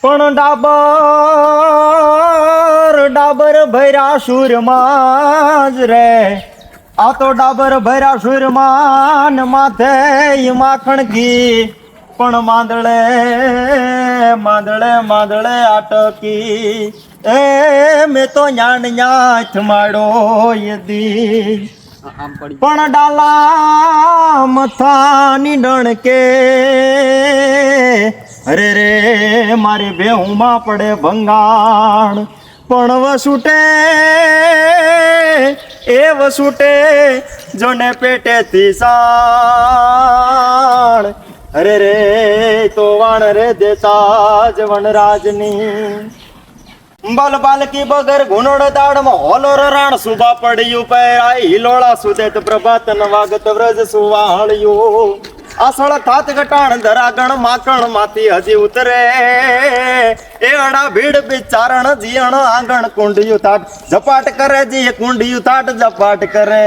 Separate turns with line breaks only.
પણ ડાબર ડાબર ભૈરા સુરમાં જ રે આ તો ડાબર ભૈરા સુરમાં ને માથે માખણ ઘી પણ માંદળે માંદળે માંદળે આટકી એ મેં તો ન્યાણ ન્યાથ માડો યદી પણ ડાલા મથાની ડણકે અરે રે મારી બેહુમાં પડે ભંગાણ પણ વસુટે એ વસુટે જોને પેટેથી સાણ અરે રે તો વાણ રે દેતા જ વનરાજની બલ બાલકી બગર ગુનોડ દાડમાં હોલો રાણ સુભા પડ્યું પૈરાઈ હિલોળા સુદેત પ્રભાત નવાગત વ્રજ સુવાળ્યું આસળ થાત ગટાણ ધરાગણ માકણ માંથી હજી ઉતરે એ અડા ભીડ બિચારણ જીયણ આંગણ કુંડિયું થાટ ઝપાટ કરે જી કુંડિયું થાટ ઝપાટ કરે